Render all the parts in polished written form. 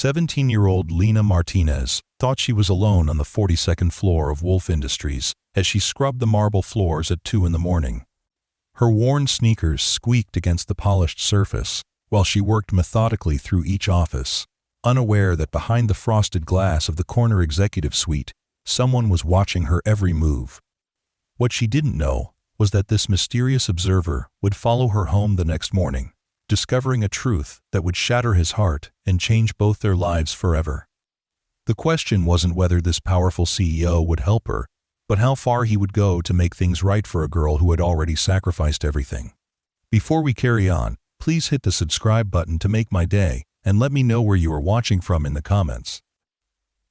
17-year-old Lina Martinez thought she was alone on the 42nd floor of Wolf Industries as she scrubbed the marble floors at 2 in the morning. Her worn sneakers squeaked against the polished surface while she worked methodically through each office, unaware that behind the frosted glass of the corner executive suite, someone was watching her every move. What she didn't know was that this mysterious observer would follow her home the next morning, discovering a truth that would shatter his heart and change both their lives forever. The question wasn't whether this powerful CEO would help her, but how far he would go to make things right for a girl who had already sacrificed everything. Before we carry on, please hit the subscribe button to make my day, and let me know where you are watching from in the comments.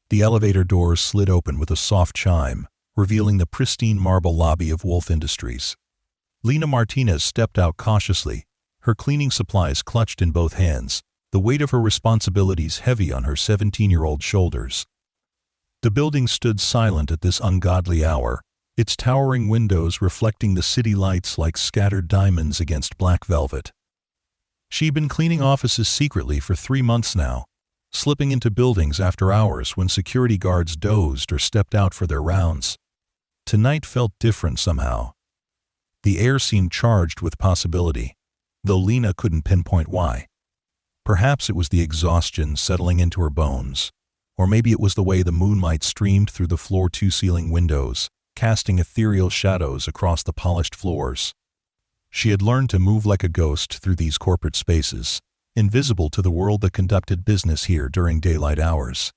The elevator doors slid open with a soft chime, revealing the pristine marble lobby of Wolf Industries. Lina Martinez stepped out cautiously, her cleaning supplies clutched in both hands, the weight of her responsibilities heavy on her 17-year-old shoulders. The building stood silent at this ungodly hour, its towering windows reflecting the city lights like scattered diamonds against black velvet. She'd been cleaning offices secretly for 3 months now, slipping into buildings after hours when security guards dozed or stepped out for their rounds. Tonight felt different somehow. The air seemed charged with possibility, though Lina couldn't pinpoint why. Perhaps it was the exhaustion settling into her bones, or maybe it was the way the moonlight streamed through the floor-to-ceiling windows, casting ethereal shadows across the polished floors. She had learned to move like a ghost through these corporate spaces, invisible to the world that conducted business here during daylight hours.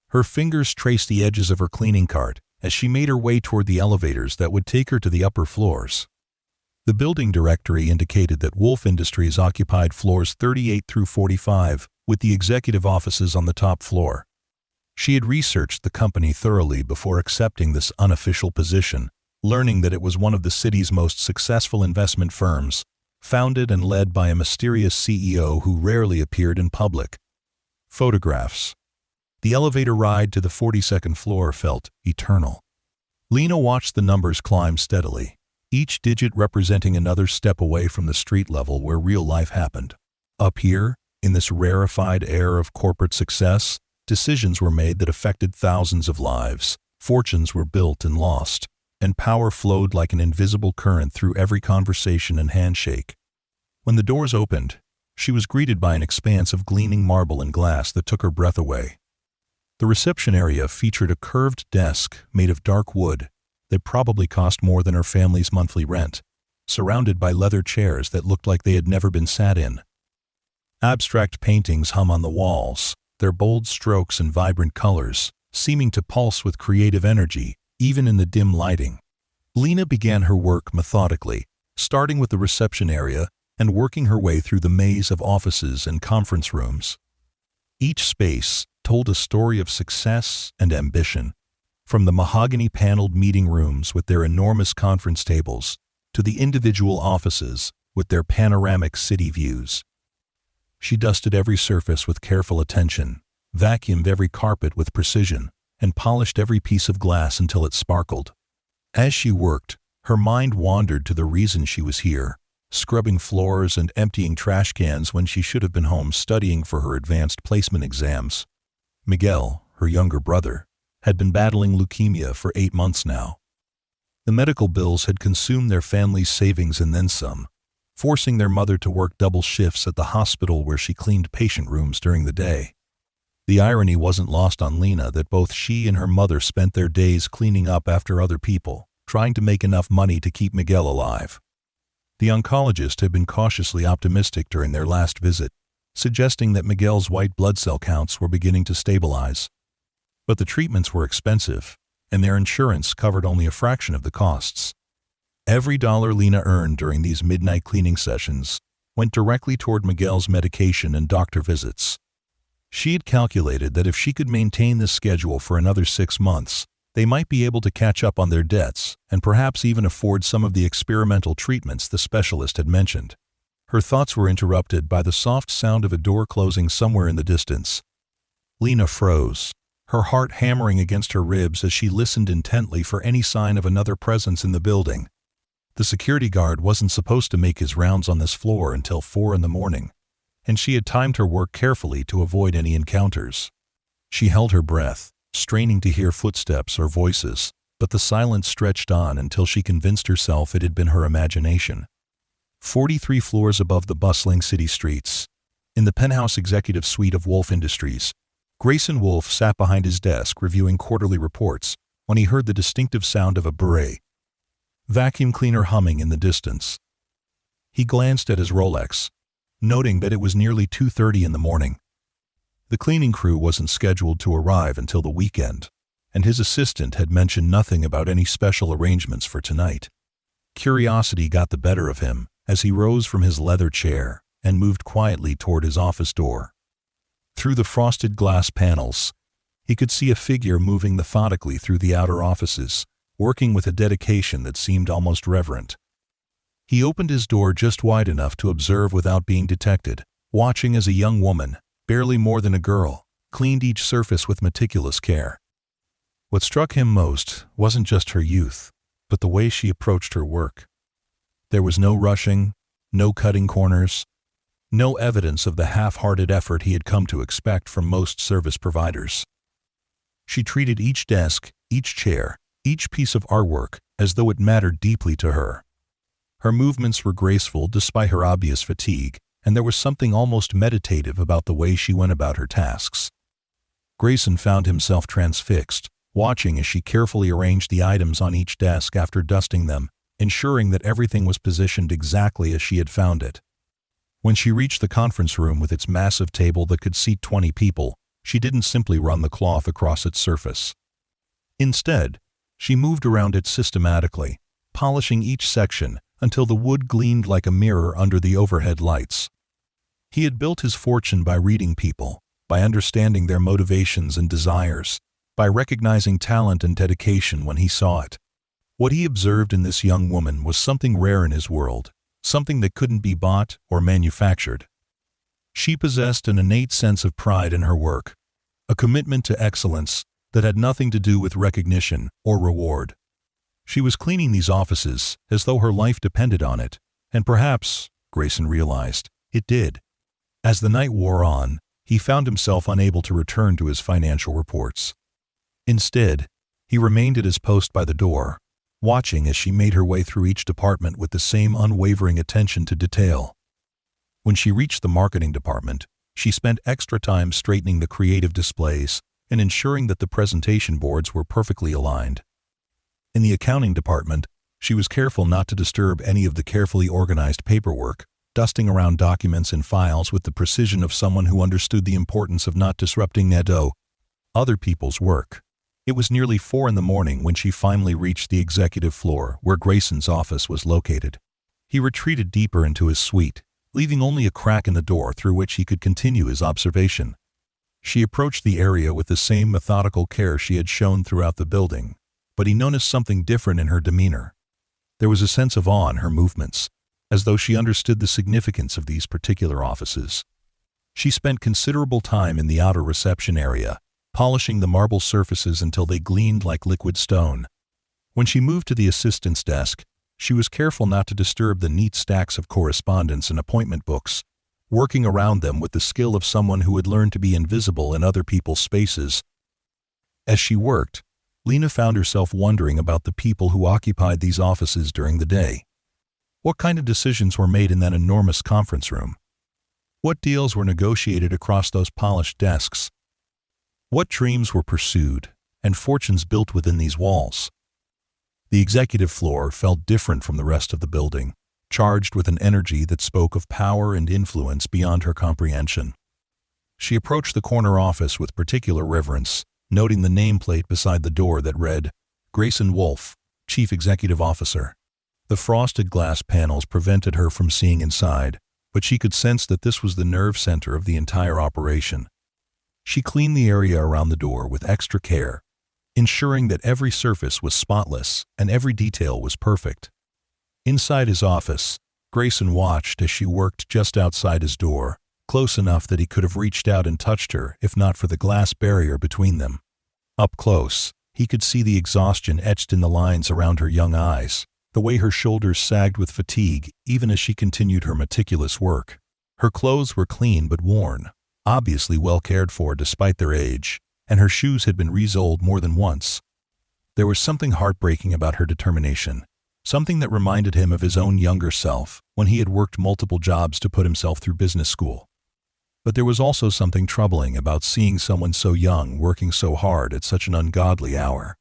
Her fingers traced the edges of her cleaning cart as she made her way toward the elevators that would take her to the upper floors. The building directory indicated that Wolf Industries occupied floors 38 through 45, with the executive offices on the top floor. She had researched the company thoroughly before accepting this unofficial position, learning that it was one of the city's most successful investment firms, founded and led by a mysterious CEO who rarely appeared in public. Photographs. The elevator ride to the 42nd floor felt eternal. Lina watched the numbers climb steadily, each digit representing another step away from the street level where real life happened. Up here, in this rarefied air of corporate success, decisions were made that affected thousands of lives, fortunes were built and lost, and power flowed like an invisible current through every conversation and handshake. When the doors opened, she was greeted by an expanse of gleaming marble and glass that took her breath away. The reception area featured a curved desk made of dark wood that probably cost more than her family's monthly rent, surrounded by leather chairs that looked like they had never been sat in. Abstract paintings hung on the walls, their bold strokes and vibrant colors seeming to pulse with creative energy, even in the dim lighting. Lina began her work methodically, starting with the reception area and working her way through the maze of offices and conference rooms. Each space told a story of success and ambition, from the mahogany-paneled meeting rooms with their enormous conference tables to the individual offices with their panoramic city views. She dusted every surface with careful attention, vacuumed every carpet with precision, and polished every piece of glass until it sparkled. As she worked, her mind wandered to the reason she was here, scrubbing floors and emptying trash cans when she should have been home studying for her advanced placement exams. Miguel, her younger brother, had been battling leukemia for 8 months now. The medical bills had consumed their family's savings and then some, forcing their mother to work double shifts at the hospital where she cleaned patient rooms during the day. The irony wasn't lost on Lina that both she and her mother spent their days cleaning up after other people, trying to make enough money to keep Miguel alive. The oncologist had been cautiously optimistic during their last visit, suggesting that Miguel's white blood cell counts were beginning to stabilize. But the treatments were expensive, and their insurance covered only a fraction of the costs. Every dollar Lina earned during these midnight cleaning sessions went directly toward Miguel's medication and doctor visits. She had calculated that if she could maintain this schedule for another 6 months, they might be able to catch up on their debts and perhaps even afford some of the experimental treatments the specialist had mentioned. Her thoughts were interrupted by the soft sound of a door closing somewhere in the distance. Lina froze, her heart hammering against her ribs as she listened intently for any sign of another presence in the building. The security guard wasn't supposed to make his rounds on this floor until 4 in the morning, and she had timed her work carefully to avoid any encounters. She held her breath, straining to hear footsteps or voices, but the silence stretched on until she convinced herself it had been her imagination. 43 floors above the bustling city streets, in the penthouse executive suite of Wolf Industries, Grayson Wolf sat behind his desk reviewing quarterly reports when he heard the distinctive sound of a beret vacuum cleaner humming in the distance. He glanced at his Rolex, noting that it was nearly 2:30 in the morning. The cleaning crew wasn't scheduled to arrive until the weekend, and his assistant had mentioned nothing about any special arrangements for tonight. Curiosity got the better of him as he rose from his leather chair and moved quietly toward his office door. Through the frosted glass panels, he could see a figure moving methodically through the outer offices, working with a dedication that seemed almost reverent. He opened his door just wide enough to observe without being detected, watching as a young woman, barely more than a girl, cleaned each surface with meticulous care. What struck him most wasn't just her youth, but the way she approached her work. There was no rushing, no cutting corners, no evidence of the half-hearted effort he had come to expect from most service providers. She treated each desk, each chair, each piece of artwork as though it mattered deeply to her. Her movements were graceful despite her obvious fatigue, and there was something almost meditative about the way she went about her tasks. Grayson found himself transfixed, watching as she carefully arranged the items on each desk after dusting them, ensuring that everything was positioned exactly as she had found it. When she reached the conference room with its massive table that could seat 20 people, she didn't simply run the cloth across its surface. Instead, she moved around it systematically, polishing each section until the wood gleamed like a mirror under the overhead lights. He had built his fortune by reading people, by understanding their motivations and desires, by recognizing talent and dedication when he saw it. What he observed in this young woman was something rare in his world, something that couldn't be bought or manufactured. She possessed an innate sense of pride in her work, a commitment to excellence that had nothing to do with recognition or reward. She was cleaning these offices as though her life depended on it, and perhaps, Grayson realized, it did. As the night wore on, he found himself unable to return to his financial reports. Instead, he remained at his post by the door, watching as she made her way through each department with the same unwavering attention to detail. When she reached the marketing department, she spent extra time straightening the creative displays and ensuring that the presentation boards were perfectly aligned. In the accounting department, she was careful not to disturb any of the carefully organized paperwork, dusting around documents and files with the precision of someone who understood the importance of not disrupting other people's work. It was nearly 4 in the morning when she finally reached the executive floor where Grayson's office was located. He retreated deeper into his suite, leaving only a crack in the door through which he could continue his observation. She approached the area with the same methodical care she had shown throughout the building, but he noticed something different in her demeanor. There was a sense of awe in her movements, as though she understood the significance of these particular offices. She spent considerable time in the outer reception area, polishing the marble surfaces until they gleamed like liquid stone. When she moved to the assistant's desk, she was careful not to disturb the neat stacks of correspondence and appointment books, working around them with the skill of someone who had learned to be invisible in other people's spaces. As she worked, Lina found herself wondering about the people who occupied these offices during the day. What kind of decisions were made in that enormous conference room? What deals were negotiated across those polished desks? What dreams were pursued and fortunes built within these walls? The executive floor felt different from the rest of the building, charged with an energy that spoke of power and influence beyond her comprehension. She approached the corner office with particular reverence, noting the nameplate beside the door that read, Grayson Wolf, Chief Executive Officer. The frosted glass panels prevented her from seeing inside, but she could sense that this was the nerve center of the entire operation. She cleaned the area around the door with extra care, ensuring that every surface was spotless and every detail was perfect. Inside his office, Grayson watched as she worked just outside his door, close enough that he could have reached out and touched her if not for the glass barrier between them. Up close, he could see the exhaustion etched in the lines around her young eyes, the way her shoulders sagged with fatigue even as she continued her meticulous work. Her clothes were clean but worn, obviously well cared for despite their age, and her shoes had been re-soled more than once. There was something heartbreaking about her determination, something that reminded him of his own younger self when he had worked multiple jobs to put himself through business school. But there was also something troubling about seeing someone so young working so hard at such an ungodly hour.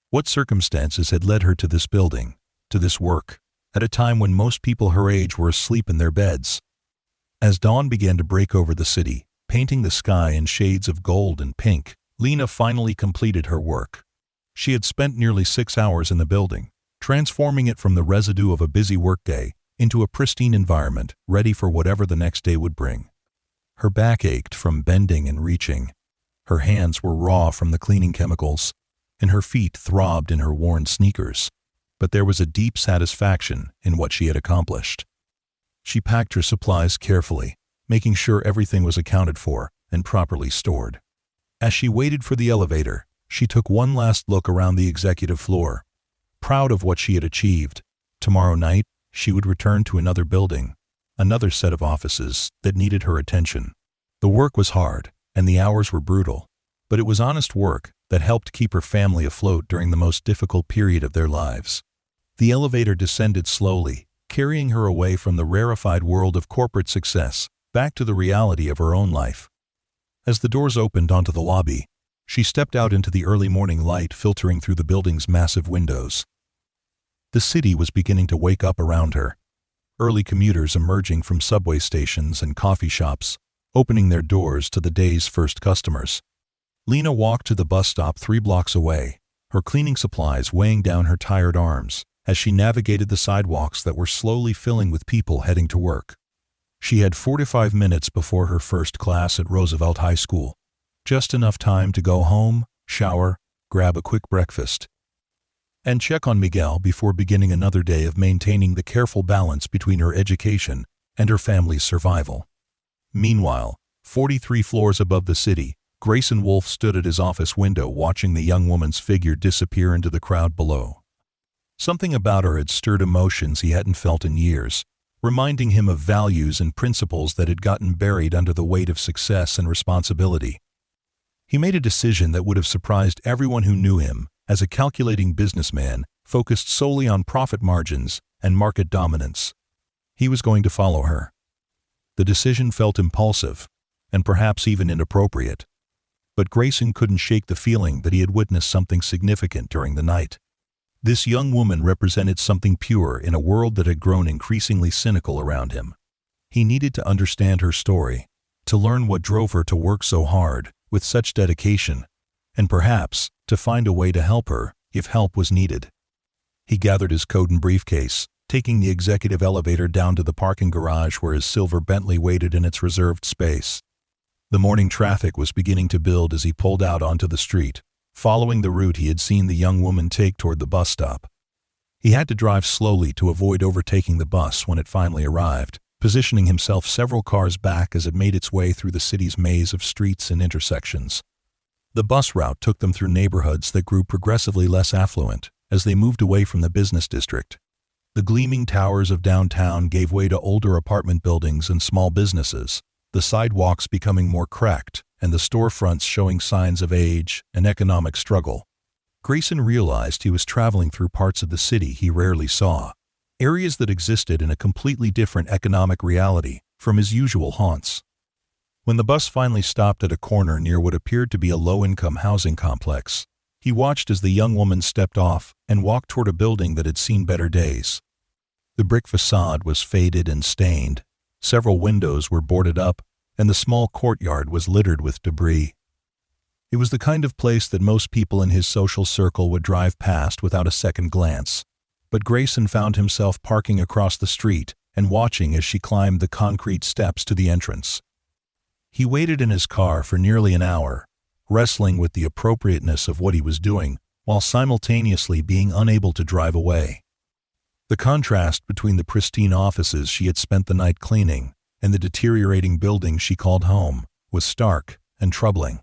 What circumstances had led her to this building, to this work, at a time when most people her age were asleep in their beds? As dawn began to break over the city, painting the sky in shades of gold and pink, Lina finally completed her work. She had spent nearly 6 hours in the building, transforming it from the residue of a busy workday into a pristine environment ready for whatever the next day would bring. Her back ached from bending and reaching. Her hands were raw from the cleaning chemicals, and her feet throbbed in her worn sneakers. But there was a deep satisfaction in what she had accomplished. She packed her supplies carefully, making sure everything was accounted for and properly stored. As she waited for the elevator, she took one last look around the executive floor. Proud of what she had achieved, tomorrow night she would return to another building, another set of offices that needed her attention. The work was hard, and the hours were brutal, but it was honest work that helped keep her family afloat during the most difficult period of their lives. The elevator descended slowly, carrying her away from the rarefied world of corporate success, back to the reality of her own life. As the doors opened onto the lobby, she stepped out into the early morning light filtering through the building's massive windows. The city was beginning to wake up around her. Early commuters emerging from subway stations and coffee shops, opening their doors to the day's first customers. Lina walked to the bus stop 3 blocks away, her cleaning supplies weighing down her tired arms as she navigated the sidewalks that were slowly filling with people heading to work. She had 45 minutes before her first class at Roosevelt High School, just enough time to go home, shower, grab a quick breakfast, and check on Miguel before beginning another day of maintaining the careful balance between her education and her family's survival. Meanwhile, 43 floors above the city, Grayson Wolfe stood at his office window watching the young woman's figure disappear into the crowd below. Something about her had stirred emotions he hadn't felt in years, reminding him of values and principles that had gotten buried under the weight of success and responsibility. He made a decision that would have surprised everyone who knew him as a calculating businessman focused solely on profit margins and market dominance. He was going to follow her. The decision felt impulsive, and perhaps even inappropriate. But Grayson couldn't shake the feeling that he had witnessed something significant during the night. This young woman represented something pure in a world that had grown increasingly cynical around him. He needed to understand her story, to learn what drove her to work so hard, with such dedication, and perhaps to find a way to help her if help was needed. He gathered his coat and briefcase, taking the executive elevator down to the parking garage where his silver Bentley waited in its reserved space. The morning traffic was beginning to build as he pulled out onto the street, following the route he had seen the young woman take toward the bus stop. He had to drive slowly to avoid overtaking the bus when it finally arrived, positioning himself several cars back as it made its way through the city's maze of streets and intersections. The bus route took them through neighborhoods that grew progressively less affluent as they moved away from the business district. The gleaming towers of downtown gave way to older apartment buildings and small businesses, the sidewalks becoming more cracked and the storefronts showing signs of age and economic struggle. Grayson realized he was traveling through parts of the city he rarely saw, areas that existed in a completely different economic reality from his usual haunts. When the bus finally stopped at a corner near what appeared to be a low-income housing complex, he watched as the young woman stepped off and walked toward a building that had seen better days. The brick facade was faded and stained, several windows were boarded up, and the small courtyard was littered with debris. It was the kind of place that most people in his social circle would drive past without a second glance, but Grayson found himself parking across the street and watching as she climbed the concrete steps to the entrance. He waited in his car for nearly an hour, wrestling with the appropriateness of what he was doing while simultaneously being unable to drive away. The contrast between the pristine offices she had spent the night cleaning and the deteriorating building she called home was stark and troubling.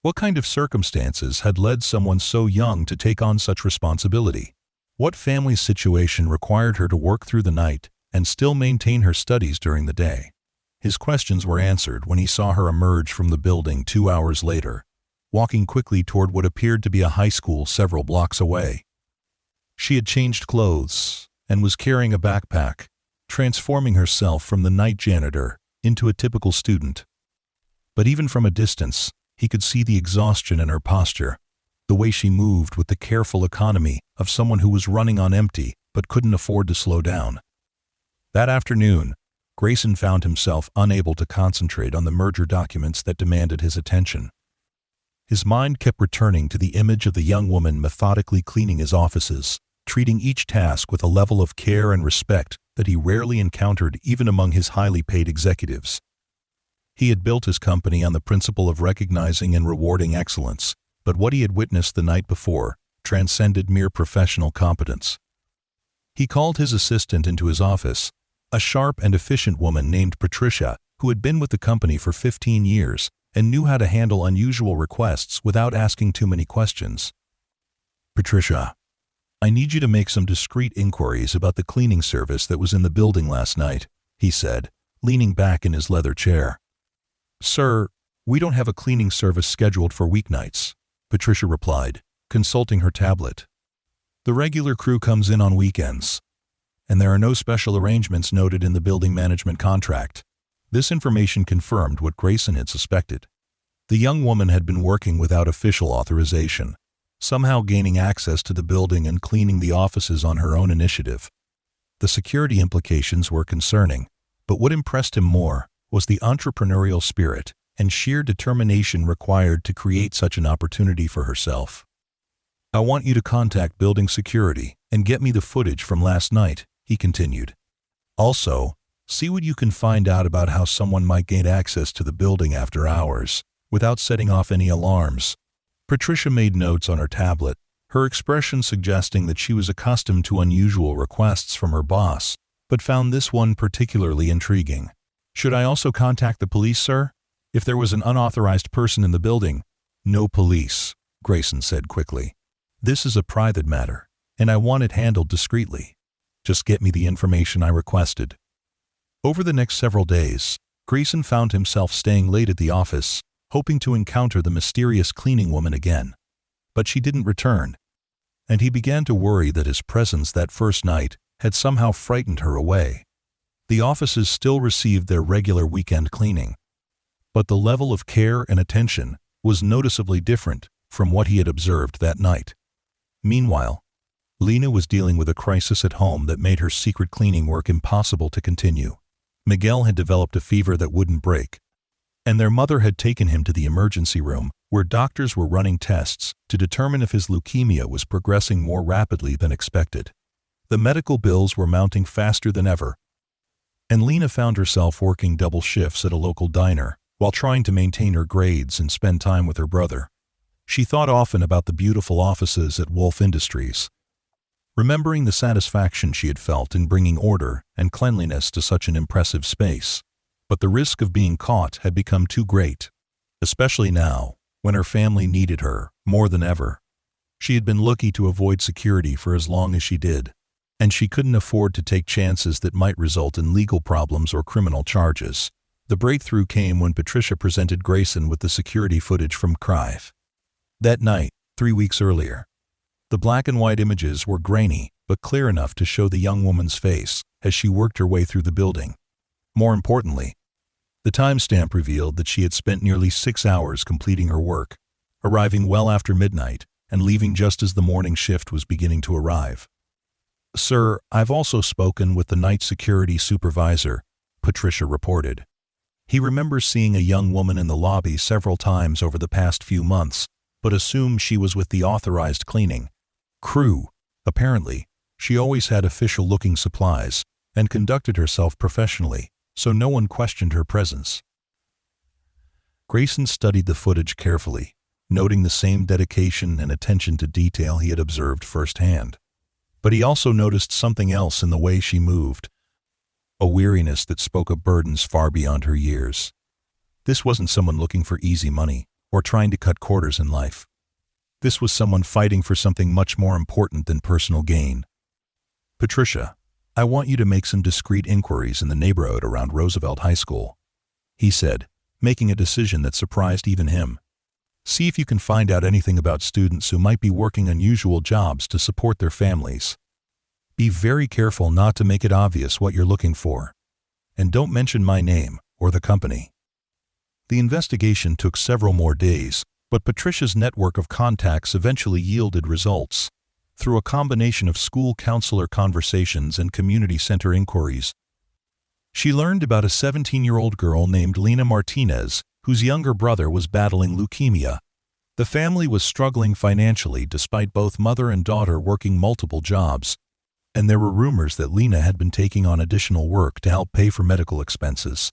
What kind of circumstances had led someone so young to take on such responsibility? What family situation required her to work through the night and still maintain her studies during the day? His questions were answered when he saw her emerge from the building 2 hours later, walking quickly toward what appeared to be a high school several blocks away. She had changed clothes and was carrying a backpack, transforming herself from the night janitor into a typical student. But even from a distance, he could see the exhaustion in her posture, the way she moved with the careful economy of someone who was running on empty but couldn't afford to slow down. That afternoon, Grayson found himself unable to concentrate on the merger documents that demanded his attention. His mind kept returning to the image of the young woman methodically cleaning his offices, treating each task with a level of care and respect that he rarely encountered even among his highly paid executives. He had built his company on the principle of recognizing and rewarding excellence, but what he had witnessed the night before transcended mere professional competence. He called his assistant into his office, a sharp and efficient woman named Patricia, who had been with the company for 15 years and knew how to handle unusual requests without asking too many questions. "Patricia, I need you to make some discreet inquiries about the cleaning service that was in the building last night," he said, leaning back in his leather chair. "Sir, we don't have a cleaning service scheduled for weeknights," Patricia replied, consulting her tablet. "The regular crew comes in on weekends, and there are no special arrangements noted in the building management contract." This information confirmed what Grayson had suspected. The young woman had been working without official authorization, somehow gaining access to the building and cleaning the offices on her own initiative. The security implications were concerning, but what impressed him more was the entrepreneurial spirit and sheer determination required to create such an opportunity for herself. "I want you to contact building security and get me the footage from last night," he continued. "Also, see what you can find out about how someone might gain access to the building after hours, without setting off any alarms." Patricia made notes on her tablet, her expression suggesting that she was accustomed to unusual requests from her boss, but found this one particularly intriguing. "Should I also contact the police, sir? If there was an unauthorized person in the building?" "No police," Grayson said quickly. "This is a private matter, and I want it handled discreetly. Just get me the information I requested." Over the next several days, Grayson found himself staying late at the office, hoping to encounter the mysterious cleaning woman again. But she didn't return, and he began to worry that his presence that first night had somehow frightened her away. The offices still received their regular weekend cleaning, but the level of care and attention was noticeably different from what he had observed that night. Meanwhile, Lina was dealing with a crisis at home that made her secret cleaning work impossible to continue. Miguel had developed a fever that wouldn't break, and their mother had taken him to the emergency room, where doctors were running tests to determine if his leukemia was progressing more rapidly than expected. The medical bills were mounting faster than ever, and Lina found herself working double shifts at a local diner while trying to maintain her grades and spend time with her brother. She thought often about the beautiful offices at Wolf Industries, remembering the satisfaction she had felt in bringing order and cleanliness to such an impressive space. But the risk of being caught had become too great, especially now, when her family needed her more than ever. She had been lucky to avoid security for as long as she did, and she couldn't afford to take chances that might result in legal problems or criminal charges. The breakthrough came when Patricia presented Grayson with the security footage from Crive. That night, 3 weeks earlier, the black and white images were grainy but clear enough to show the young woman's face as she worked her way through the building. More importantly, the timestamp revealed that she had spent nearly 6 hours completing her work, arriving well after midnight and leaving just as the morning shift was beginning to arrive. "Sir, I've also spoken with the night security supervisor," Patricia reported. "He remembers seeing a young woman in the lobby several times over the past few months, but assumed she was with the authorized cleaning crew. Apparently, she always had official-looking supplies and conducted herself professionally, so no one questioned her presence." Grayson studied the footage carefully, noting the same dedication and attention to detail he had observed firsthand. But he also noticed something else in the way she moved, a weariness that spoke of burdens far beyond her years. This wasn't someone looking for easy money or trying to cut corners in life. This was someone fighting for something much more important than personal gain. "Patricia, I want you to make some discreet inquiries in the neighborhood around Roosevelt High School," he said, making a decision that surprised even him. See if you can find out anything about students who might be working unusual jobs to support their families. Be very careful not to make it obvious what you're looking for. And don't mention my name or the company. The investigation took several more days, but Patricia's network of contacts eventually yielded results. Through a combination of school counselor conversations and community center inquiries, she learned about a 17-year-old girl named Lina Martinez, whose younger brother was battling leukemia. The family was struggling financially despite both mother and daughter working multiple jobs, and there were rumors that Lina had been taking on additional work to help pay for medical expenses.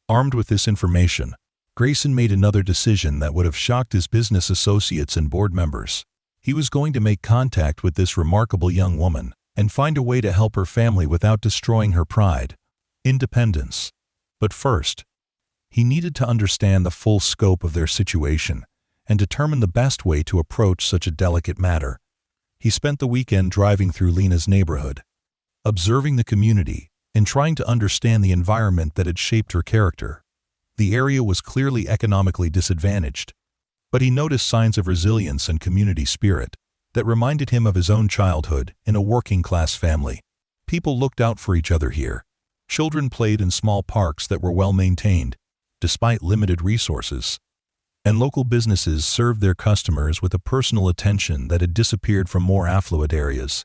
Armed with this information, Grayson made another decision that would have shocked his business associates and board members. He was going to make contact with this remarkable young woman and find a way to help her family without destroying her pride, independence. But first, he needed to understand the full scope of their situation and determine the best way to approach such a delicate matter. He spent the weekend driving through Lina's neighborhood, observing the community and trying to understand the environment that had shaped her character. The area was clearly economically disadvantaged, but he noticed signs of resilience and community spirit that reminded him of his own childhood in a working-class family. People looked out for each other here. Children played in small parks that were well-maintained, despite limited resources, and local businesses served their customers with a personal attention that had disappeared from more affluent areas.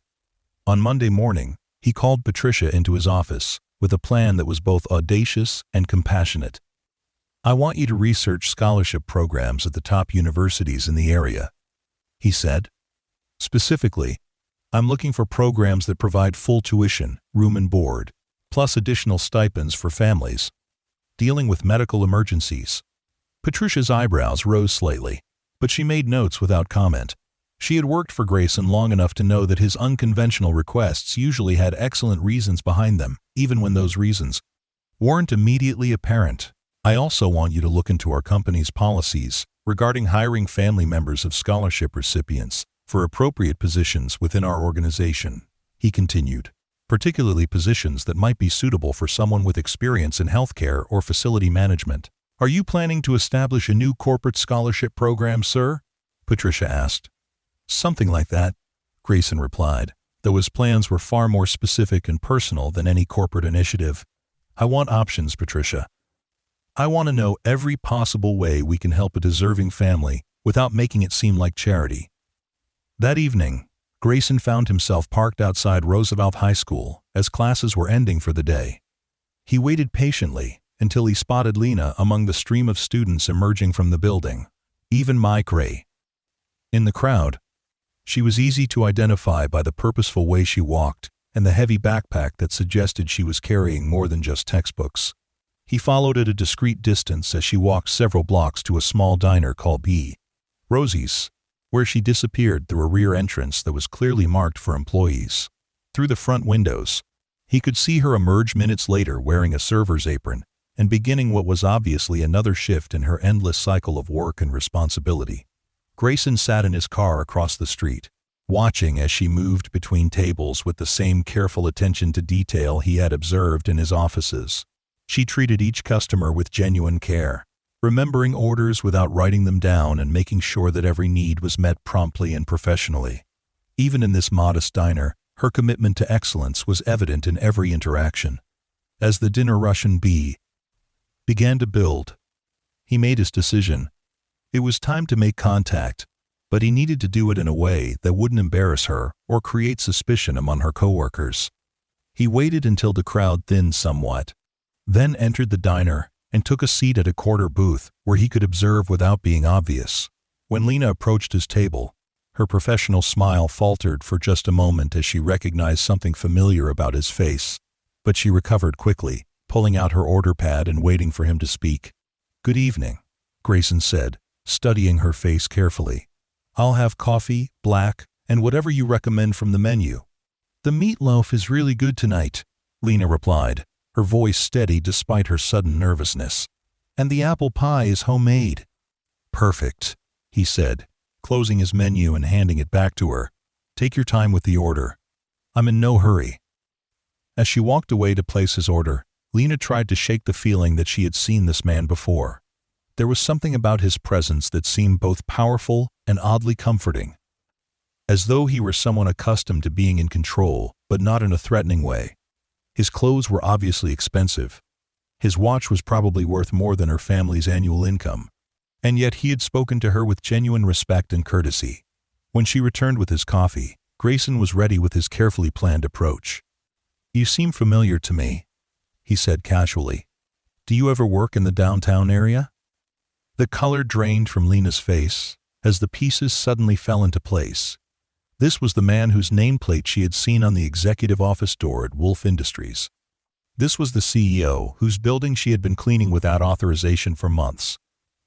On Monday morning, he called Patricia into his office with a plan that was both audacious and compassionate. "I want you to research scholarship programs at the top universities in the area," he said. "Specifically, I'm looking for programs that provide full tuition, room and board, plus additional stipends for families dealing with medical emergencies." Patricia's eyebrows rose slightly, but she made notes without comment. She had worked for Grayson long enough to know that his unconventional requests usually had excellent reasons behind them, even when those reasons weren't immediately apparent. "I also want you to look into our company's policies regarding hiring family members of scholarship recipients for appropriate positions within our organization," he continued, "particularly positions that might be suitable for someone with experience in healthcare or facility management." "Are you planning to establish a new corporate scholarship program, sir?" Patricia asked. "Something like that," Grayson replied, though his plans were far more specific and personal than any corporate initiative. "I want options, Patricia. I want to know every possible way we can help a deserving family without making it seem like charity." That evening, Grayson found himself parked outside Roosevelt High School as classes were ending for the day. He waited patiently until he spotted Lina among the stream of students emerging from the building. Even Gray. In the crowd, she was easy to identify by the purposeful way she walked and the heavy backpack that suggested she was carrying more than just textbooks. He followed at a discreet distance as she walked several blocks to a small diner called B. Rosie's, where she disappeared through a rear entrance that was clearly marked for employees. Through the front windows, he could see her emerge minutes later wearing a server's apron and beginning what was obviously another shift in her endless cycle of work and responsibility. Grayson sat in his car across the street, watching as she moved between tables with the same careful attention to detail he had observed in his offices. She treated each customer with genuine care, remembering orders without writing them down and making sure that every need was met promptly and professionally. Even in this modest diner, her commitment to excellence was evident in every interaction. As the dinner rush in B began to build, he made his decision. It was time to make contact, but he needed to do it in a way that wouldn't embarrass her or create suspicion among her coworkers. He waited until the crowd thinned somewhat, then entered the diner and took a seat at a corner booth where he could observe without being obvious. When Lina approached his table, her professional smile faltered for just a moment as she recognized something familiar about his face, but she recovered quickly, pulling out her order pad and waiting for him to speak. "Good evening," Grayson said, studying her face carefully. "I'll have coffee, black, and whatever you recommend from the menu." "The meatloaf is really good tonight," Lina replied, her voice steady despite her sudden nervousness. "And the apple pie is homemade." "Perfect," he said, closing his menu and handing it back to her. "Take your time with the order. I'm in no hurry." As she walked away to place his order, Lina tried to shake the feeling that she had seen this man before. There was something about his presence that seemed both powerful and oddly comforting. As though he were someone accustomed to being in control, but not in a threatening way. His clothes were obviously expensive. His watch was probably worth more than her family's annual income. And yet he had spoken to her with genuine respect and courtesy. When she returned with his coffee, Grayson was ready with his carefully planned approach. "You seem familiar to me," he said casually. "Do you ever work in the downtown area?" The color drained from Lina's face as the pieces suddenly fell into place. This was the man whose nameplate she had seen on the executive office door at Wolf Industries. This was the CEO whose building she had been cleaning without authorization for months.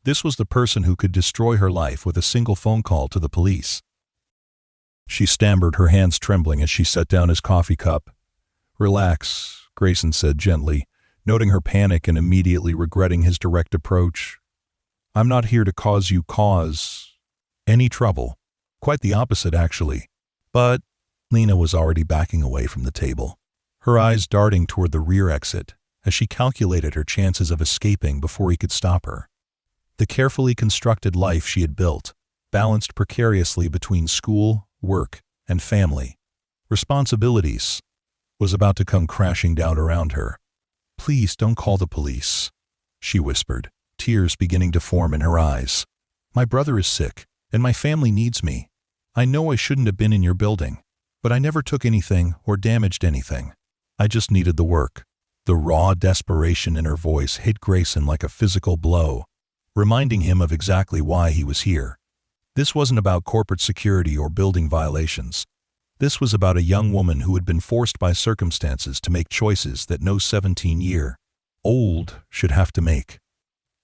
This was the person who could destroy her life with a single phone call to the police. She stammered, her hands trembling as she set down his coffee cup. "Relax," Grayson said gently, noting her panic and immediately regretting his direct approach. "I'm not here to cause you any trouble. Quite the opposite, actually." But Lina was already backing away from the table, her eyes darting toward the rear exit as she calculated her chances of escaping before he could stop her. The carefully constructed life she had built, balanced precariously between school, work, and family responsibilities, was about to come crashing down around her. "Please don't call the police," she whispered, tears beginning to form in her eyes. "My brother is sick, and my family needs me. I know I shouldn't have been in your building, but I never took anything or damaged anything. I just needed the work." The raw desperation in her voice hit Grayson like a physical blow, reminding him of exactly why he was here. This wasn't about corporate security or building violations. This was about a young woman who had been forced by circumstances to make choices that no 17-year-old should have to make.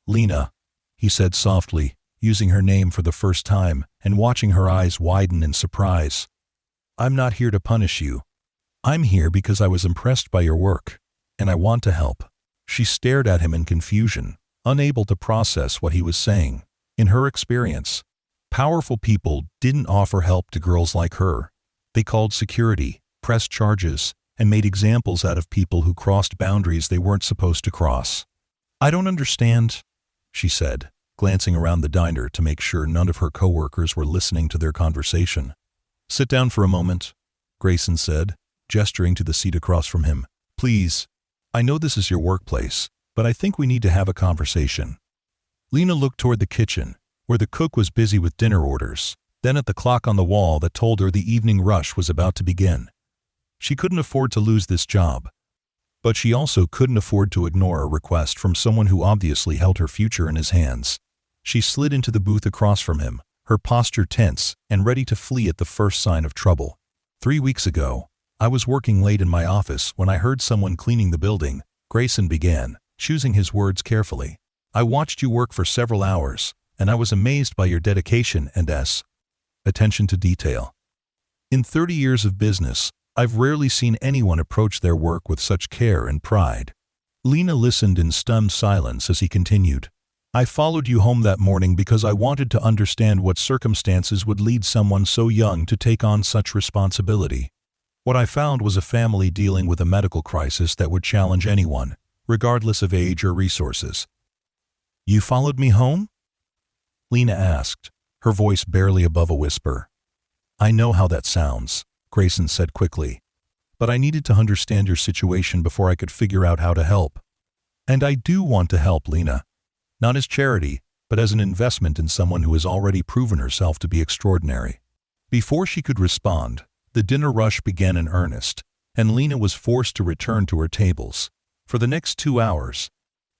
"Lina," he said softly, using her name for the first time and watching her eyes widen in surprise. "I'm not here to punish you. I'm here because I was impressed by your work, and I want to help." She stared at him in confusion, unable to process what he was saying. In her experience, powerful people didn't offer help to girls like her. They called security, pressed charges, and made examples out of people who crossed boundaries they weren't supposed to cross. "I don't understand," she said, glancing around the diner to make sure none of her coworkers were listening to their conversation. "Sit down for a moment," Grayson said, gesturing to the seat across from him. "Please, I know this is your workplace, but I think we need to have a conversation." Lina looked toward the kitchen, where the cook was busy with dinner orders, then at the clock on the wall that told her the evening rush was about to begin. She couldn't afford to lose this job, but she also couldn't afford to ignore a request from someone who obviously held her future in his hands. She slid into the booth across from him, her posture tense and ready to flee at the first sign of trouble. "3 weeks ago, I was working late in my office when I heard someone cleaning the building," Grayson began, choosing his words carefully. "I watched you work for several hours, and I was amazed by your dedication and attention to detail. In 30 years of business, I've rarely seen anyone approach their work with such care and pride." Lina listened in stunned silence as he continued. "I followed you home that morning because I wanted to understand what circumstances would lead someone so young to take on such responsibility. What I found was a family dealing with a medical crisis that would challenge anyone, regardless of age or resources." "You followed me home?" Lina asked, her voice barely above a whisper. "I know how that sounds," Grayson said quickly, "but I needed to understand your situation before I could figure out how to help. And I do want to help, Lina. Not as charity, but as an investment in someone who has already proven herself to be extraordinary." Before she could respond, the dinner rush began in earnest, and Lina was forced to return to her tables. For the next 2 hours,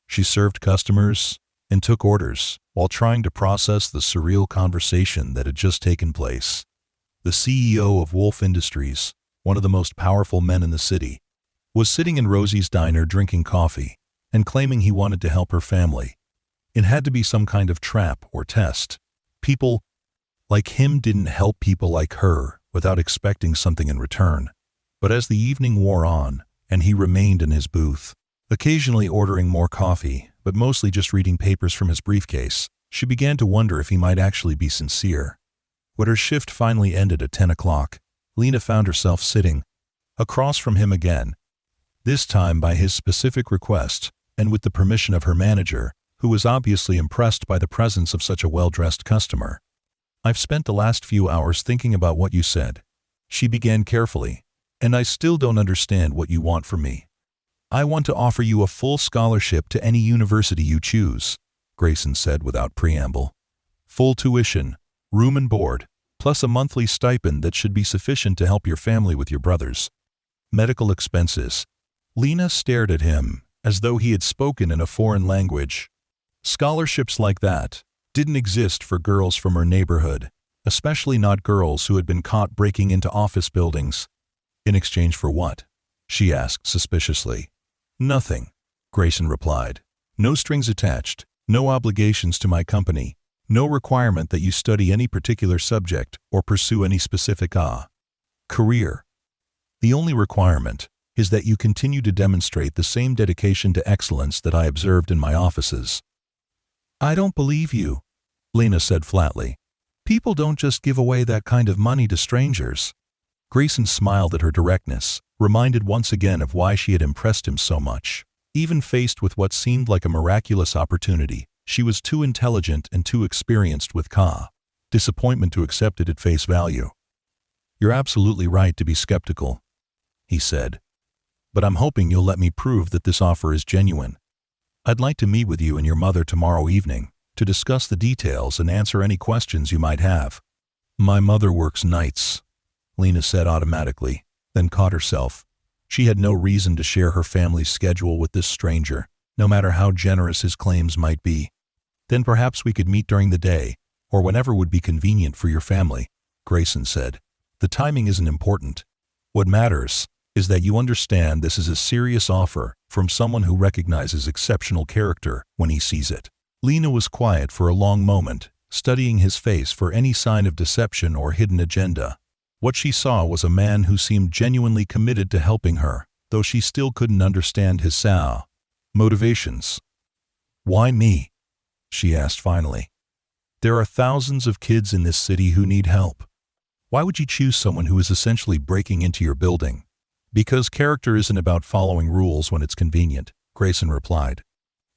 she served customers and took orders while trying to process the surreal conversation that had just taken place. The CEO of Wolf Industries, one of the most powerful men in the city, was sitting in Rosie's diner drinking coffee and claiming he wanted to help her family. It had to be some kind of trap or test. People like him didn't help people like her without expecting something in return. But as the evening wore on, and he remained in his booth, occasionally ordering more coffee, but mostly just reading papers from his briefcase, she began to wonder if he might actually be sincere. When her shift finally ended at 10 o'clock, Lina found herself sitting across from him again, this time by his specific request, and with the permission of her manager, who was obviously impressed by the presence of such a well-dressed customer. "I've spent the last few hours thinking about what you said," she began carefully, "and I still don't understand what you want from me." "I want to offer you a full scholarship to any university you choose," Grayson said without preamble. "Full tuition, room and board, plus a monthly stipend that should be sufficient to help your family with your brother's medical expenses." Lina stared at him, as though he had spoken in a foreign language. Scholarships like that didn't exist for girls from her neighborhood, especially not girls who had been caught breaking into office buildings. "In exchange for what?" she asked suspiciously. "Nothing," Grayson replied. "No strings attached, no obligations to my company, no requirement that you study any particular subject or pursue any specific career. The only requirement is that you continue to demonstrate the same dedication to excellence that I observed in my offices." "I don't believe you," Lina said flatly. "People don't just give away that kind of money to strangers." Grayson smiled at her directness, reminded once again of why she had impressed him so much. Even faced with what seemed like a miraculous opportunity, she was too intelligent and too experienced with disappointment to accept it at face value. "You're absolutely right to be skeptical," he said. "But I'm hoping you'll let me prove that this offer is genuine. I'd like to meet with you and your mother tomorrow evening to discuss the details and answer any questions you might have." "My mother works nights," Lina said automatically, then caught herself. She had no reason to share her family's schedule with this stranger, no matter how generous his claims might be. "Then perhaps we could meet during the day, or whenever would be convenient for your family," Grayson said. "The timing isn't important. What matters is that you understand this is a serious offer from someone who recognizes exceptional character when he sees it." Lina was quiet for a long moment, studying his face for any sign of deception or hidden agenda. What she saw was a man who seemed genuinely committed to helping her, though she still couldn't understand his motivations. "Why me?" she asked finally. "There are thousands of kids in this city who need help. Why would you choose someone who is essentially breaking into your building?" "Because character isn't about following rules when it's convenient," Grayson replied.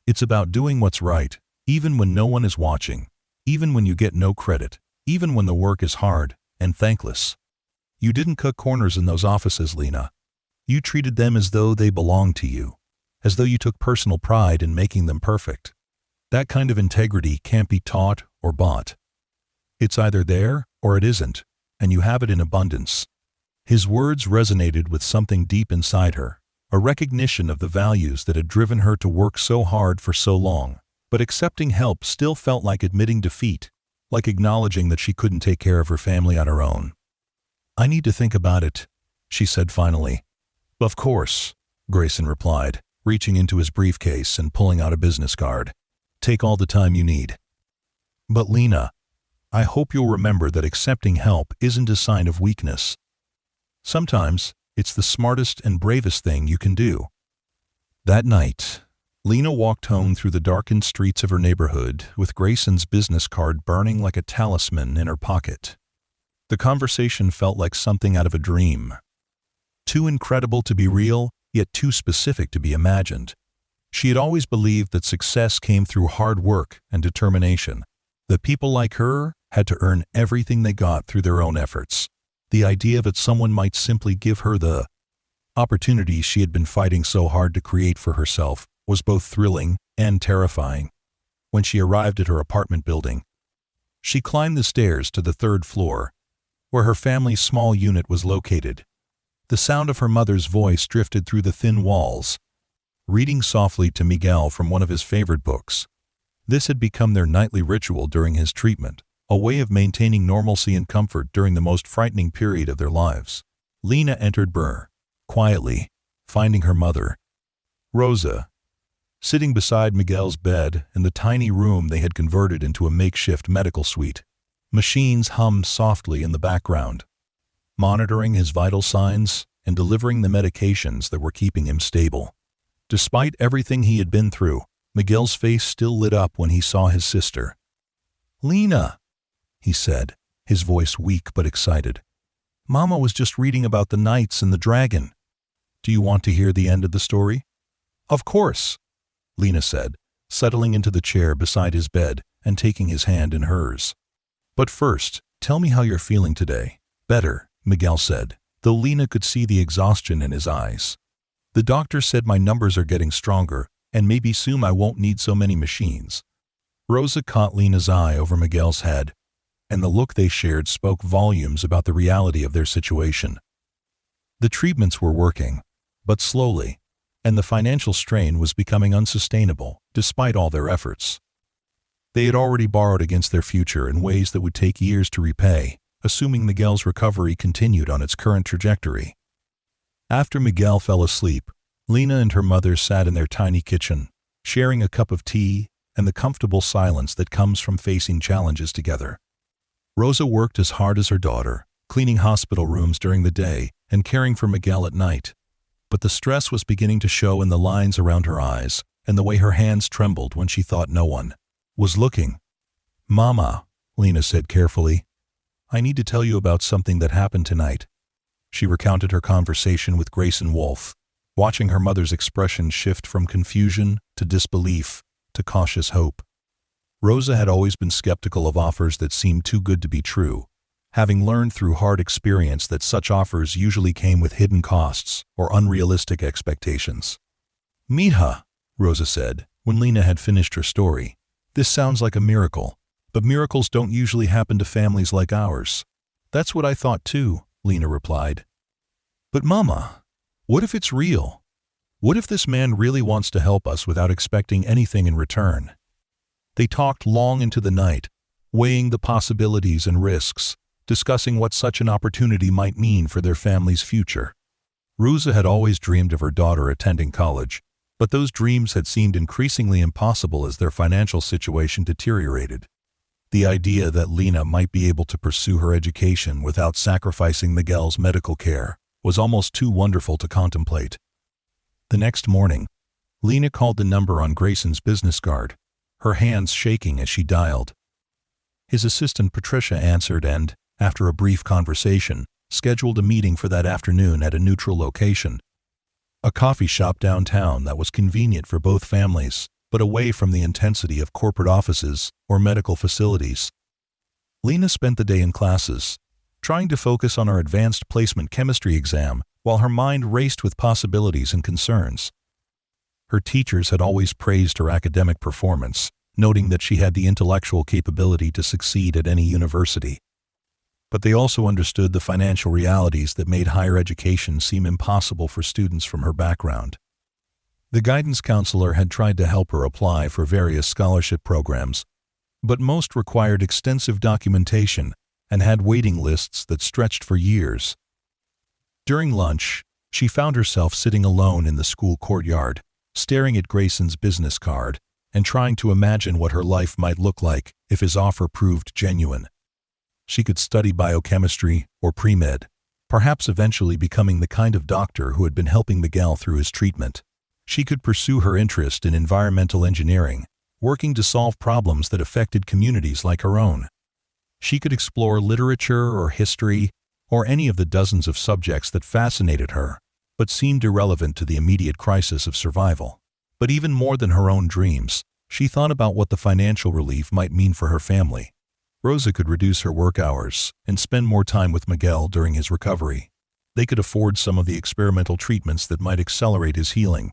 "It's about doing what's right, even when no one is watching, even when you get no credit, even when the work is hard and thankless." "You didn't cut corners in those offices, Lina. You treated them as though they belonged to you, as though you took personal pride in making them perfect. That kind of integrity can't be taught or bought. It's either there or it isn't, and you have it in abundance." His words resonated with something deep inside her, a recognition of the values that had driven her to work so hard for so long. But accepting help still felt like admitting defeat, like acknowledging that she couldn't take care of her family on her own. "I need to think about it," she said finally. "Of course," Grayson replied, reaching into his briefcase and pulling out a business card. "Take all the time you need. But Lina, I hope you'll remember that accepting help isn't a sign of weakness. Sometimes, it's the smartest and bravest thing you can do." That night, Lina walked home through the darkened streets of her neighborhood with Grayson's business card burning like a talisman in her pocket. The conversation felt like something out of a dream. Too incredible to be real, yet too specific to be imagined. She had always believed that success came through hard work and determination, that people like her had to earn everything they got through their own efforts. The idea that someone might simply give her the opportunities she had been fighting so hard to create for herself was both thrilling and terrifying. When she arrived at her apartment building, she climbed the stairs to the 3rd floor, where her family's small unit was located. The sound of her mother's voice drifted through the thin walls, reading softly to Miguel from one of his favorite books. This had become their nightly ritual during his treatment, a way of maintaining normalcy and comfort during the most frightening period of their lives. Lina entered quietly, finding her mother, Rosa, sitting beside Miguel's bed in the tiny room they had converted into a makeshift medical suite. Machines hummed softly in the background, monitoring his vital signs and delivering the medications that were keeping him stable. Despite everything he had been through, Miguel's face still lit up when he saw his sister. "Lina," he said, his voice weak but excited. "Mama was just reading about the knights and the dragon." Do you want to hear the end of the story? Of course, Lina said, settling into the chair beside his bed and taking his hand in hers. But first, tell me how you're feeling today. Better, Miguel said, though Lina could see the exhaustion in his eyes. The doctor said my numbers are getting stronger, and maybe soon I won't need so many machines. Rosa caught Lina's eye over Miguel's head, and the look they shared spoke volumes about the reality of their situation. The treatments were working, but slowly, and the financial strain was becoming unsustainable, despite all their efforts. They had already borrowed against their future in ways that would take years to repay, assuming Miguel's recovery continued on its current trajectory. After Miguel fell asleep, Lina and her mother sat in their tiny kitchen, sharing a cup of tea and the comfortable silence that comes from facing challenges together. Rosa worked as hard as her daughter, cleaning hospital rooms during the day and caring for Miguel at night. But the stress was beginning to show in the lines around her eyes and the way her hands trembled when she thought no one was looking. Mama, Lina said carefully, I need to tell you about something that happened tonight. She recounted her conversation with Grayson Wolfe, watching her mother's expression shift from confusion to disbelief to cautious hope. Rosa had always been skeptical of offers that seemed too good to be true, having learned through hard experience that such offers usually came with hidden costs or unrealistic expectations. Mija, Rosa said, when Lina had finished her story. This sounds like a miracle, but miracles don't usually happen to families like ours. That's what I thought too, Lina replied. But Mama, what if it's real? What if this man really wants to help us without expecting anything in return? They talked long into the night, weighing the possibilities and risks, discussing what such an opportunity might mean for their family's future. Rosa had always dreamed of her daughter attending college, but those dreams had seemed increasingly impossible as their financial situation deteriorated. The idea that Lina might be able to pursue her education without sacrificing Miguel's medical care was almost too wonderful to contemplate. The next morning, Lina called the number on Grayson's business card, her hands shaking as she dialed. His assistant Patricia answered and, after a brief conversation, scheduled a meeting for that afternoon at a neutral location, a coffee shop downtown that was convenient for both families, but away from the intensity of corporate offices or medical facilities. Lina spent the day in classes, trying to focus on her advanced placement chemistry exam while her mind raced with possibilities and concerns. Her teachers had always praised her academic performance, noting that she had the intellectual capability to succeed at any university. But they also understood the financial realities that made higher education seem impossible for students from her background. The guidance counselor had tried to help her apply for various scholarship programs, but most required extensive documentation and had waiting lists that stretched for years. During lunch, she found herself sitting alone in the school courtyard, staring at Grayson's business card and trying to imagine what her life might look like if his offer proved genuine. She could study biochemistry or pre-med, perhaps eventually becoming the kind of doctor who had been helping Miguel through his treatment. She could pursue her interest in environmental engineering, working to solve problems that affected communities like her own. She could explore literature or history or any of the dozens of subjects that fascinated her, but seemed irrelevant to the immediate crisis of survival. But even more than her own dreams, she thought about what the financial relief might mean for her family. Rosa could reduce her work hours and spend more time with Miguel during his recovery. They could afford some of the experimental treatments that might accelerate his healing.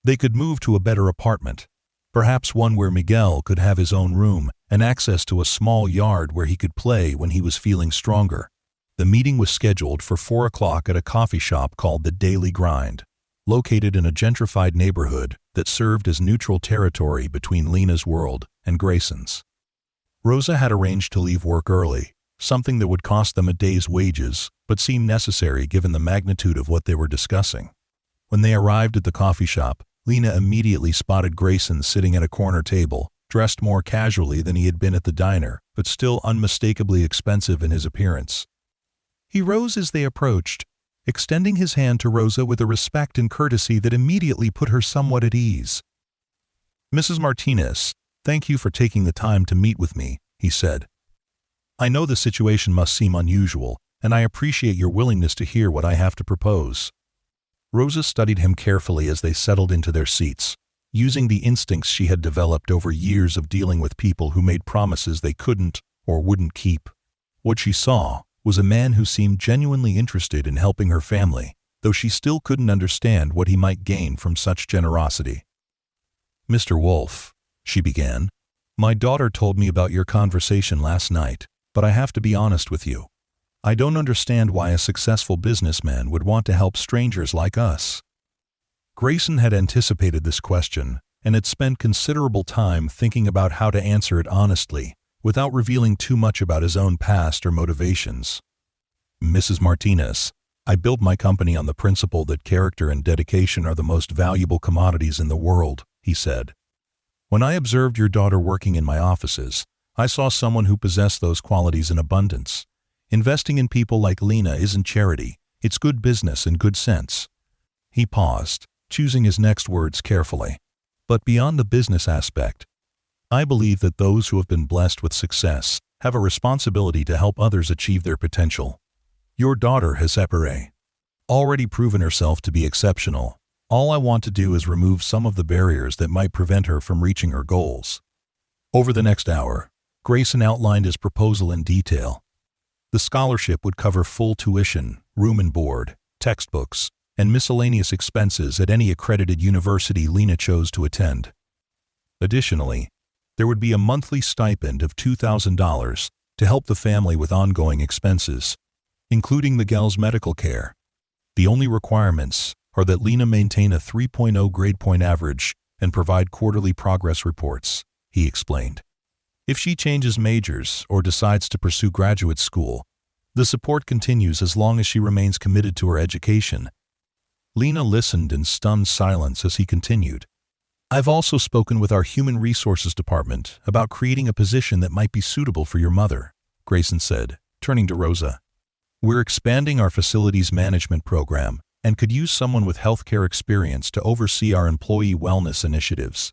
They could move to a better apartment, perhaps one where Miguel could have his own room and access to a small yard where he could play when he was feeling stronger. The meeting was scheduled for 4 o'clock at a coffee shop called The Daily Grind, located in a gentrified neighborhood that served as neutral territory between Lina's world and Grayson's. Rosa had arranged to leave work early, something that would cost them a day's wages, but seemed necessary given the magnitude of what they were discussing. When they arrived at the coffee shop, Lina immediately spotted Grayson sitting at a corner table, dressed more casually than he had been at the diner, but still unmistakably expensive in his appearance. He rose as they approached, extending his hand to Rosa with a respect and courtesy that immediately put her somewhat at ease. "Mrs. Martinez, thank you for taking the time to meet with me," he said. "I know the situation must seem unusual, and I appreciate your willingness to hear what I have to propose." Rosa studied him carefully as they settled into their seats, using the instincts she had developed over years of dealing with people who made promises they couldn't or wouldn't keep. What she saw was a man who seemed genuinely interested in helping her family, though she still couldn't understand what he might gain from such generosity. "Mr. Wolf," she began, "my daughter told me about your conversation last night, but I have to be honest with you. I don't understand why a successful businessman would want to help strangers like us." Grayson had anticipated this question and had spent considerable time thinking about how to answer it honestly, without revealing too much about his own past or motivations. "Mrs. Martinez, I built my company on the principle that character and dedication are the most valuable commodities in the world," he said. "When I observed your daughter working in my offices, I saw someone who possessed those qualities in abundance. Investing in people like Lina isn't charity, it's good business and good sense." He paused, choosing his next words carefully. "But beyond the business aspect, I believe that those who have been blessed with success have a responsibility to help others achieve their potential. Your daughter has already proven herself to be exceptional. All I want to do is remove some of the barriers that might prevent her from reaching her goals." Over the next hour, Grayson outlined his proposal in detail. The scholarship would cover full tuition, room and board, textbooks, and miscellaneous expenses at any accredited university Lina chose to attend. Additionally, there would be a monthly stipend of $2,000 to help the family with ongoing expenses, including the girl's medical care. The only requirements are that Lina maintain a 3.0 grade point average and provide quarterly progress reports, he explained. If she changes majors or decides to pursue graduate school, the support continues as long as she remains committed to her education. Lina listened in stunned silence as he continued. "I've also spoken with our Human Resources Department about creating a position that might be suitable for your mother," Grayson said, turning to Rosa. "We're expanding our facilities management program and could use someone with healthcare experience to oversee our employee wellness initiatives.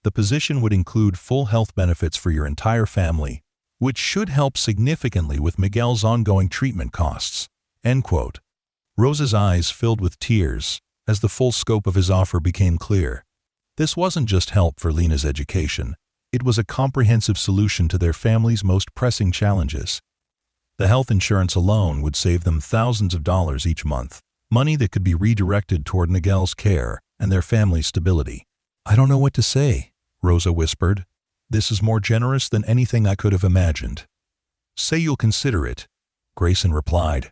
The position would include full health benefits for your entire family, which should help significantly with Miguel's ongoing treatment costs." End quote. Rosa's eyes filled with tears as the full scope of his offer became clear. This wasn't just help for Lina's education, it was a comprehensive solution to their family's most pressing challenges. The health insurance alone would save them thousands of dollars each month, money that could be redirected toward Miguel's care and their family's stability. "I don't know what to say," Rosa whispered. "This is more generous than anything I could have imagined." "Say you'll consider it," Grayson replied.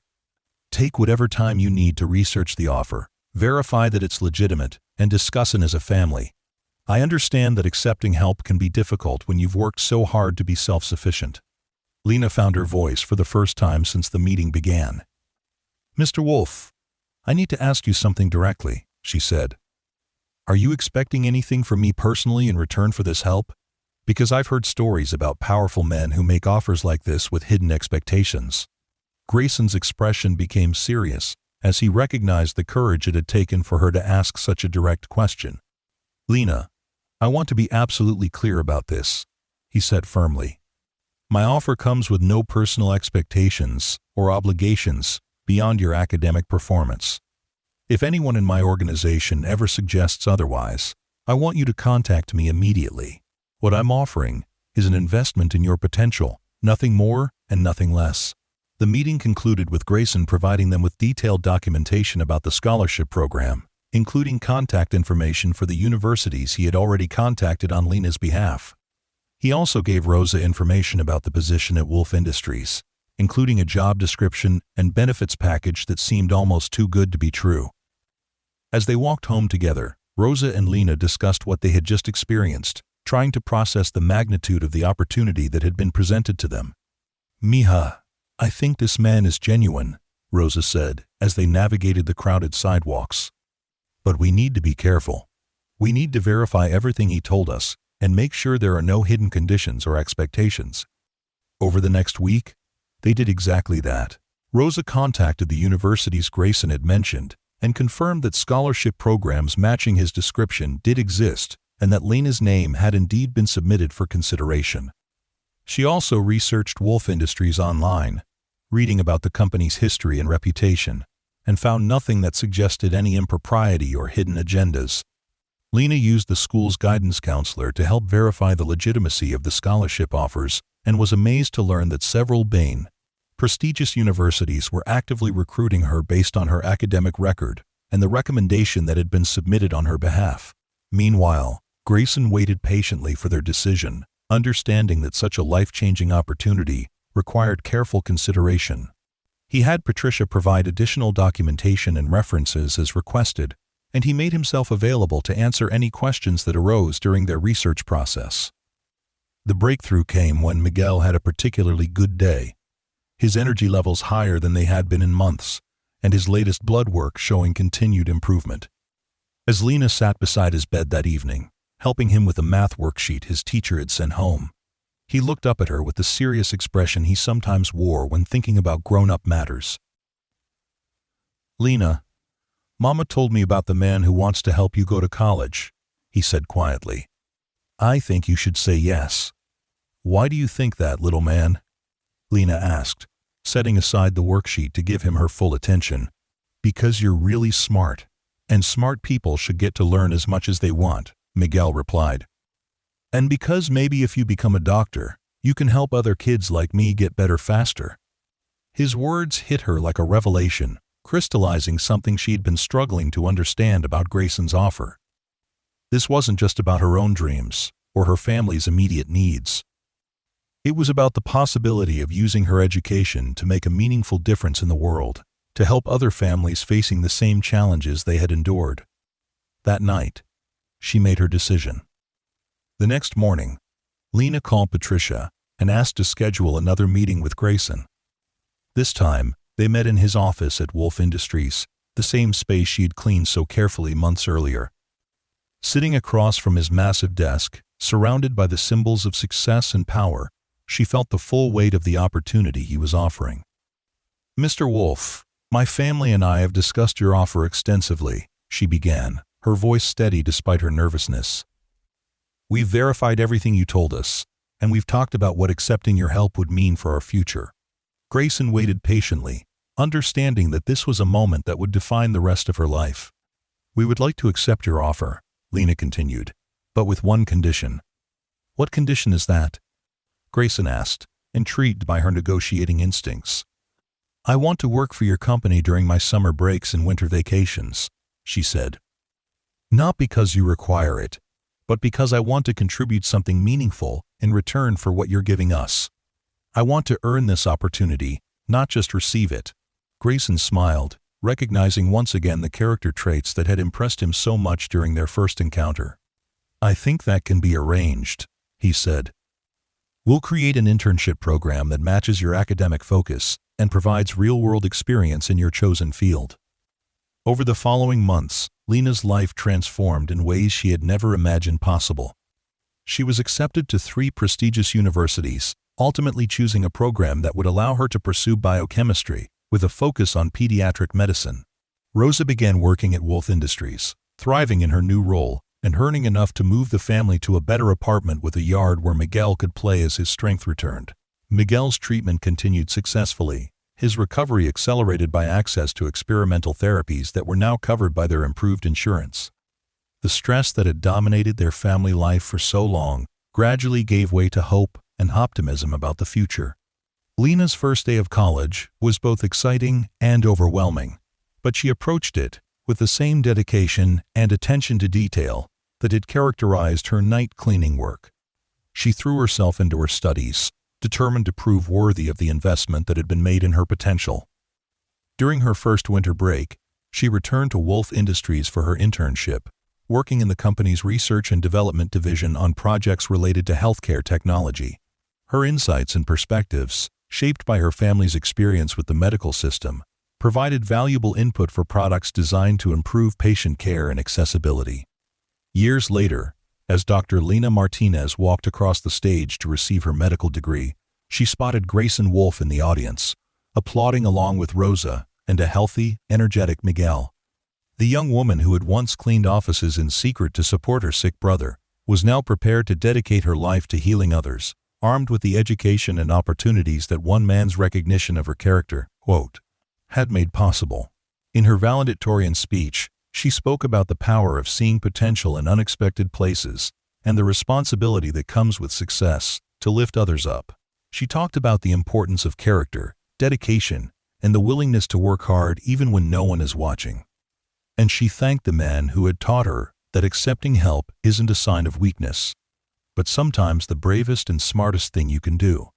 "Take whatever time you need to research the offer, verify that it's legitimate, and discuss it as a family. I understand that accepting help can be difficult when you've worked so hard to be self-sufficient." Lina found her voice for the first time since the meeting began. "Mr. Wolf, I need to ask you something directly," she said. "Are you expecting anything from me personally in return for this help? Because I've heard stories about powerful men who make offers like this with hidden expectations." Grayson's expression became serious as he recognized the courage it had taken for her to ask such a direct question. "Lina, I want to be absolutely clear about this," he said firmly. "My offer comes with no personal expectations or obligations beyond your academic performance. If anyone in my organization ever suggests otherwise, I want you to contact me immediately. What I'm offering is an investment in your potential, nothing more and nothing less." The meeting concluded with Grayson providing them with detailed documentation about the scholarship program, including contact information for the universities he had already contacted on Lina's behalf. He also gave Rosa information about the position at Wolf Industries, including a job description and benefits package that seemed almost too good to be true. As they walked home together, Rosa and Lina discussed what they had just experienced, trying to process the magnitude of the opportunity that had been presented to them. "Mija, I think this man is genuine," Rosa said as they navigated the crowded sidewalks. "But we need to be careful. We need to verify everything he told us and make sure there are no hidden conditions or expectations." Over the next week, they did exactly that. Rosa contacted the universities Grayson had mentioned and confirmed that scholarship programs matching his description did exist and that Lina's name had indeed been submitted for consideration. She also researched Wolf Industries online, reading about the company's history and reputation. and found nothing that suggested any impropriety or hidden agendas. Lina used the school's guidance counselor to help verify the legitimacy of the scholarship offers and was amazed to learn that several prestigious universities were actively recruiting her based on her academic record and the recommendation that had been submitted on her behalf. Meanwhile, Grayson waited patiently for their decision, understanding that such a life-changing opportunity required careful consideration. He had Patricia provide additional documentation and references as requested, and he made himself available to answer any questions that arose during their research process. The breakthrough came when Miguel had a particularly good day, his energy levels higher than they had been in months, and his latest blood work showing continued improvement. As Lina sat beside his bed that evening, helping him with a math worksheet his teacher had sent home, he looked up at her with the serious expression he sometimes wore when thinking about grown-up matters. "Lina, Mama told me about the man who wants to help you go to college," he said quietly. "I think you should say yes." "Why do you think that, little man?" Lina asked, setting aside the worksheet to give him her full attention. "Because you're really smart, and smart people should get to learn as much as they want," Miguel replied. "And because maybe if you become a doctor, you can help other kids like me get better faster." His words hit her like a revelation, crystallizing something she'd been struggling to understand about Grayson's offer. This wasn't just about her own dreams or her family's immediate needs. It was about the possibility of using her education to make a meaningful difference in the world, to help other families facing the same challenges they had endured. That night, she made her decision. The next morning, Lina called Patricia and asked to schedule another meeting with Grayson. This time, they met in his office at Wolf Industries, the same space she had cleaned so carefully months earlier. Sitting across from his massive desk, surrounded by the symbols of success and power, she felt the full weight of the opportunity he was offering. "Mr. Wolf, my family and I have discussed your offer extensively," she began, her voice steady despite her nervousness. "We've verified everything you told us, and we've talked about what accepting your help would mean for our future." Grayson waited patiently, understanding that this was a moment that would define the rest of her life. "We would like to accept your offer," Lina continued, "but with one condition." "What condition is that?" Grayson asked, intrigued by her negotiating instincts. "I want to work for your company during my summer breaks and winter vacations," she said. "Not because you require it, but because I want to contribute something meaningful in return for what you're giving us. I want to earn this opportunity, not just receive it." Grayson smiled, recognizing once again the character traits that had impressed him so much during their first encounter. "I think that can be arranged," he said. "We'll create an internship program that matches your academic focus and provides real-world experience in your chosen field." Over the following months, Lina's life transformed in ways she had never imagined possible. She was accepted to 3 prestigious universities, ultimately choosing a program that would allow her to pursue biochemistry with a focus on pediatric medicine. Rosa began working at Wolf Industries, thriving in her new role and earning enough to move the family to a better apartment with a yard where Miguel could play as his strength returned. Miguel's treatment continued successfully, his recovery accelerated by access to experimental therapies that were now covered by their improved insurance. The stress that had dominated their family life for so long gradually gave way to hope and optimism about the future. Lina's first day of college was both exciting and overwhelming, but she approached it with the same dedication and attention to detail that had characterized her night cleaning work. She threw herself into her studies, determined to prove worthy of the investment that had been made in her potential. During her first winter break, she returned to Wolf Industries for her internship, working in the company's research and development division on projects related to healthcare technology. Her insights and perspectives, shaped by her family's experience with the medical system, provided valuable input for products designed to improve patient care and accessibility. Years later, as Dr. Lina Martinez walked across the stage to receive her medical degree, she spotted Grayson Wolf in the audience, applauding along with Rosa and a healthy, energetic Miguel. The young woman who had once cleaned offices in secret to support her sick brother was now prepared to dedicate her life to healing others, armed with the education and opportunities that one man's recognition of her character, quote, had made possible. In her valedictorian speech, she spoke about the power of seeing potential in unexpected places and the responsibility that comes with success to lift others up. She talked about the importance of character, dedication, and the willingness to work hard even when no one is watching. And she thanked the man who had taught her that accepting help isn't a sign of weakness, but sometimes the bravest and smartest thing you can do.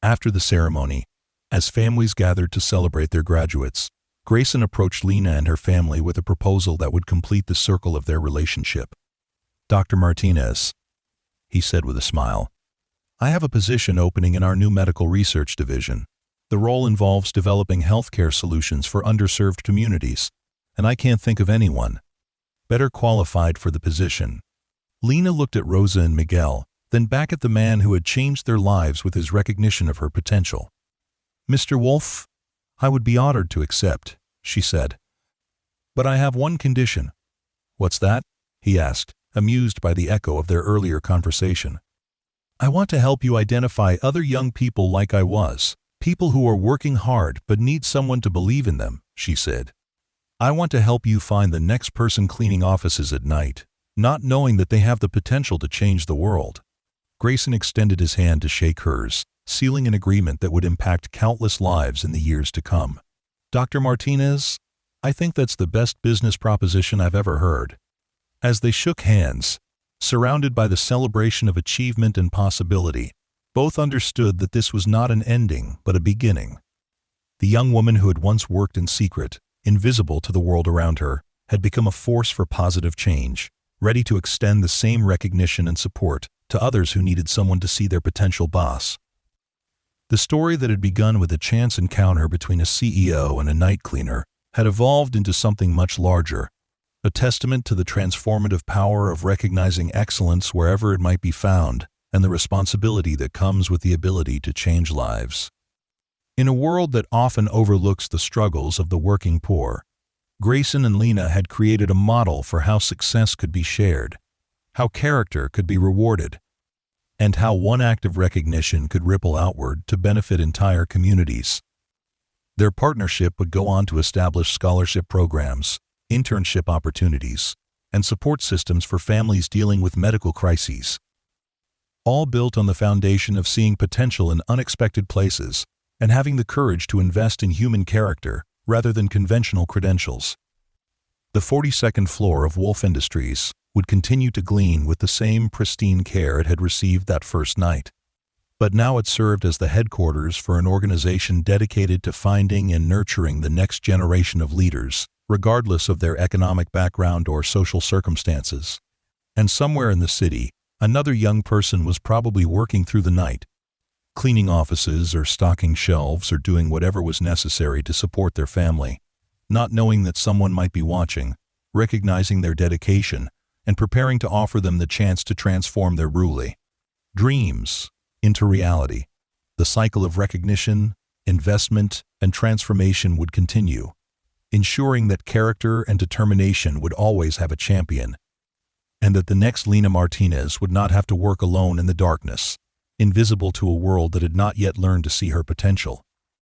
After the ceremony, as families gathered to celebrate their graduates, Grayson approached Lina and her family with a proposal that would complete the circle of their relationship. "Dr. Martinez," he said with a smile, "I have a position opening in our new medical research division. The role involves developing healthcare solutions for underserved communities, and I can't think of anyone better qualified for the position." Lina looked at Rosa and Miguel, then back at the man who had changed their lives with his recognition of her potential. "Mr. Wolf, I would be honored to accept," she said. "But I have one condition." "What's that?" he asked, amused by the echo of their earlier conversation. "I want to help you identify other young people like I was, people who are working hard but need someone to believe in them," she said. "I want to help you find the next person cleaning offices at night, not knowing that they have the potential to change the world." Grayson extended his hand to shake hers, sealing an agreement that would impact countless lives in the years to come. "Dr. Martinez, I think that's the best business proposition I've ever heard." As they shook hands, surrounded by the celebration of achievement and possibility, both understood that this was not an ending but a beginning. The young woman who had once worked in secret, invisible to the world around her, had become a force for positive change, ready to extend the same recognition and support to others who needed someone to see their potential boss. The story that had begun with a chance encounter between a CEO and a night cleaner had evolved into something much larger, a testament to the transformative power of recognizing excellence wherever it might be found and the responsibility that comes with the ability to change lives. In a world that often overlooks the struggles of the working poor, Grayson and Lina had created a model for how success could be shared, how character could be rewarded, and how one act of recognition could ripple outward to benefit entire communities. Their partnership would go on to establish scholarship programs, internship opportunities, and support systems for families dealing with medical crises, all built on the foundation of seeing potential in unexpected places and having the courage to invest in human character rather than conventional credentials. The 42nd floor of Wolf Industries would continue to gleam with the same pristine care it had received that first night. But now it served as the headquarters for an organization dedicated to finding and nurturing the next generation of leaders, regardless of their economic background or social circumstances. And somewhere in the city, another young person was probably working through the night, cleaning offices or stocking shelves or doing whatever was necessary to support their family, not knowing that someone might be watching, recognizing their dedication, and preparing to offer them the chance to transform their dreams into reality. The cycle of recognition, investment, and transformation would continue, ensuring that character and determination would always have a champion, and that the next Lina Martinez would not have to work alone in the darkness, invisible to a world that had not yet learned to see her potential.